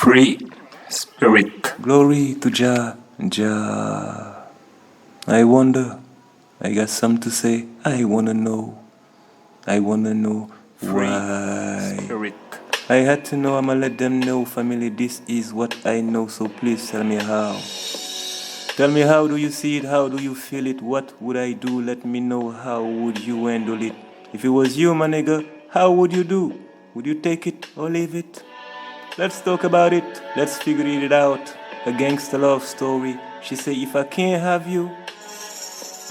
free spirit. Glory to Jah, Jah. I wonder, I got something to say. I wanna know why. Spirit. I had to know, I'ma let them know, family, this is what I know, so please tell me how. Tell me, how do you see it? How do you feel it? What would I do? Let me know, how would you handle it? If it was you, my nigga, how would you do? Would you take it or leave it? Let's talk about it. Let's figure it out. A gangster love story. She said, if I can't have you,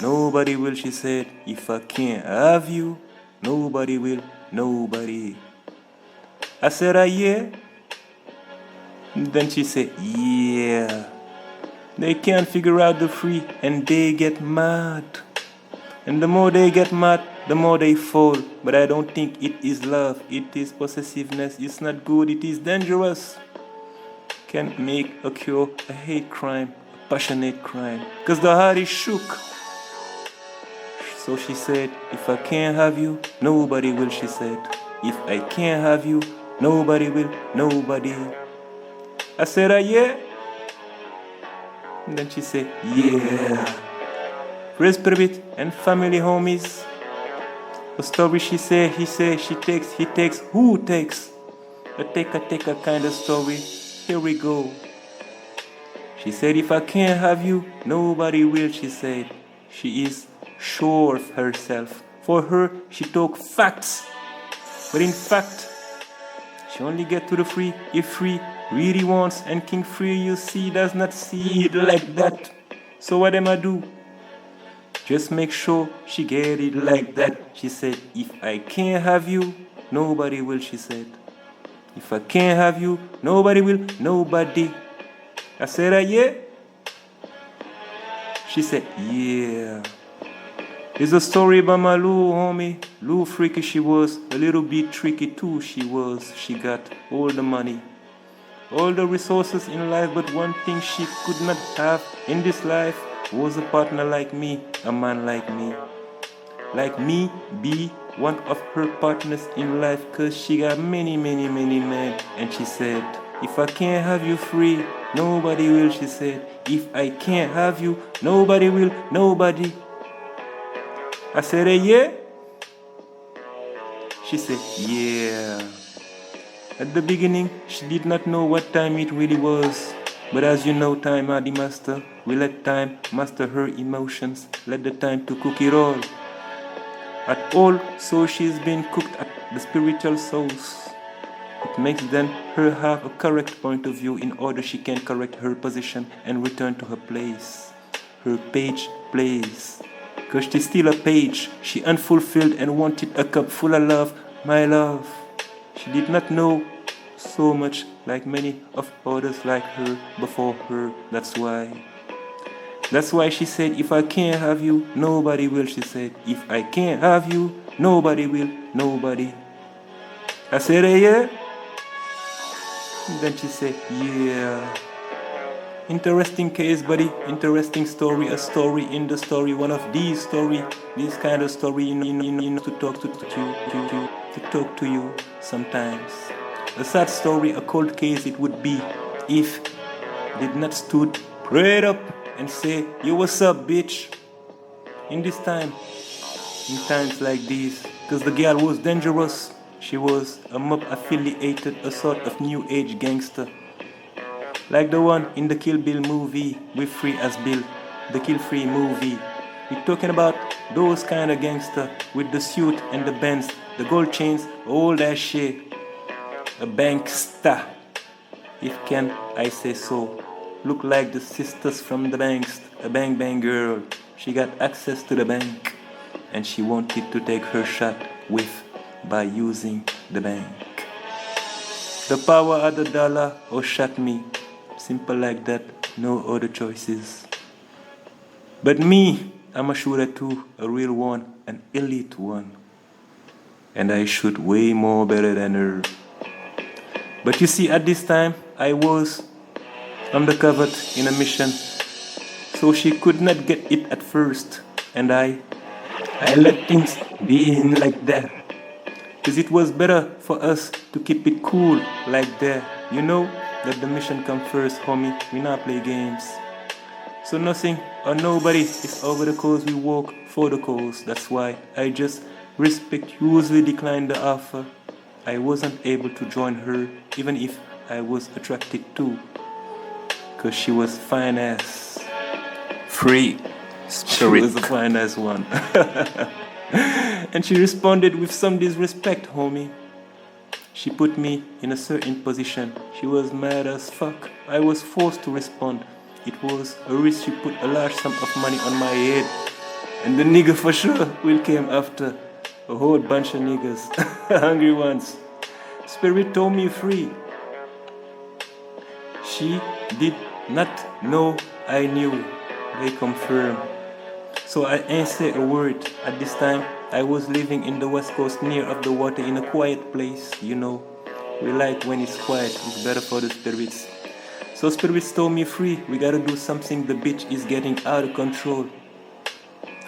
nobody will, she said. If I can't have you, nobody will, nobody. I said, yeah. And then she said, yeah. They can't figure out the free and they get mad. And the more they get mad, the more they fall. But I don't think it is love. It is possessiveness. It's not good. It is dangerous. Can't make a cure a hate crime, a passionate crime. Because the heart is shook. So she said, if I can't have you, nobody will, she said. If I can't have you, nobody will, nobody. I said, yeah. And then she said, yeah. Free spirit and family homies. The story she said, he said, she takes, he takes, who takes? A take a kind of story. Here we go. She said, if I can't have you, nobody will, she said. She is sure of herself. For her, she talk facts. But in fact, she only get to the free if free really wants, and King Free, you see, does not see it like that. So what am I do? Just make sure she get it like that. She said, if I can't have you, nobody will, she said. If I can't have you, nobody will, nobody. I said, yeah. She said, yeah. It's a story about my little homie. Little freaky she was, a little bit tricky too she was. She got all the money, all the resources in life, but one thing she could not have in this life was a partner like me, a man like me. Like me, be one of her partners in life, cause she got many men. And she said, if I can't have you free, nobody will, she said. If I can't have you, nobody will, nobody. I said, yeah. She said, yeah. At the beginning, she did not know what time it really was. But as you know, time are the master. We let time master her emotions. Let the time to cook it all. At all, so she's been cooked at the spiritual sauce. It makes then her have a correct point of view in order she can correct her position and return to her place. Her page place. Cause she's still a page. She unfulfilled and wanted a cup full of love, my love. She did not know so much like many of others like her before her. That's why she said, if I can't have you, nobody will, she said. If I can't have you, nobody will, nobody. I said, yeah. And then she said, yeah. Interesting case, buddy. Interesting story. A story in the story. One of these story. This kind of story, you know, to talk to you sometimes. A sad story, a cold case it would be if did not stood prayed up and say, yo, what's up, bitch? In this time, in times like these, because the girl was dangerous. She was a mob affiliated, a sort of new age gangster. Like the one in the Kill Bill movie with Free as Bill, the Kill Free movie. We're talking about those kind of gangster with the suit and the bands, the gold chains, all that shit. A bankster, if can I say so. Look like the sisters from the banks, a bang girl. She got access to the bank and she wanted to take her shot with by using the bank. The power of the dollar or shot me. Simple like that, no other choices. But me, I'm a shooter too, a real one, an elite one. And I shoot way more better than her. But you see, at this time, I was undercover in a mission. So she could not get it at first. And I let things be in like that. Because it was better for us to keep it cool like that. You know, let the mission come first, homie. We not play games. So nothing or nobody is over the cause, we walk for the cause. That's why I just respectuously declined the offer. I wasn't able to join her, even if I was attracted to, cause she was fine as. Free She was a spirit. fine as one. And she responded with some disrespect, homie. She put me in a certain position. She was mad as fuck. I was forced to respond. It was a risk. She put a large sum of money on my head. And the nigga for sure will came after. A whole bunch of niggas. Hungry ones. Spirit told me free. She did not know I knew. They confirmed. So I ain't say a word. At this time, I was living in the west coast near of the water in a quiet place, you know. We like when it's quiet, it's better for the spirits. So spirits told me free, we gotta do something, the bitch is getting out of control.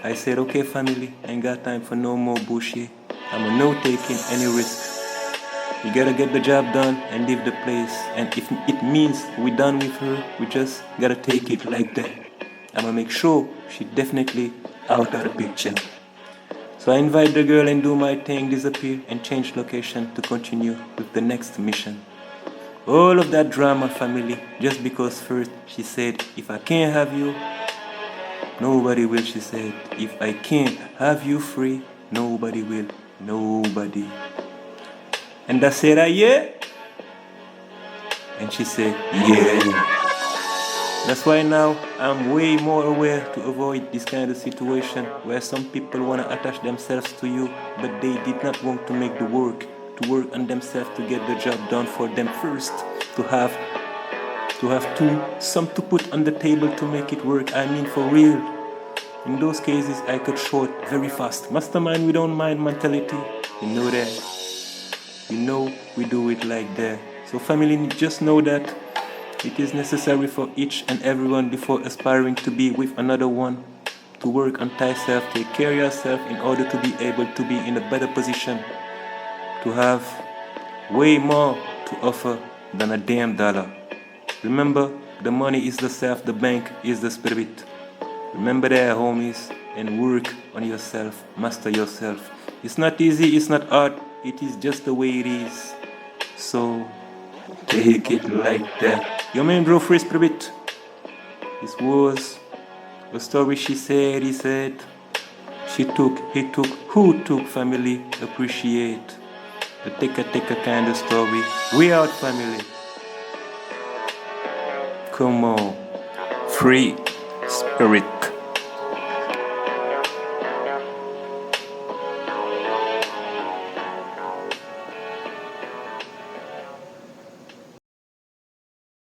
I said, okay family, ain't got time for no more bullshit. I'm no taking any risk. We gotta get the job done and leave the place. And if it means we done with her, we just gotta take it like that. I'ma make sure she definitely out of the picture. So I invite the girl and do my thing, disappear and change location to continue with the next mission. All of that drama, family, just because first she said, if I can't have you, nobody will, she said. If I can't have you free, nobody will, nobody. And I said, yeah? And she said, yeah. That's why now I'm way more aware to avoid this kind of situation where some people want to attach themselves to you, but they did not want to make the work, to work on themselves to get the job done for them first, to have some to put on the table to make it work. I mean for real. In those cases, I cut short very fast. Mastermind, we don't mind mentality. You know that. You know we do it like that. So family, just know that it is necessary for each and everyone before aspiring to be with another one to work on thyself, take care of yourself in order to be able to be in a better position, to have way more to offer than a damn dollar. Remember, the money is the self, the bank is the spirit. Remember that, homies, and work on yourself, master yourself. It's not easy, it's not hard, it is just the way it is. So take it like that. Your man bro, free spirit. This was the story she said, he said. She took, he took, who took, family, appreciate. The take a kind of story. We out, family. Come on. Free spirit.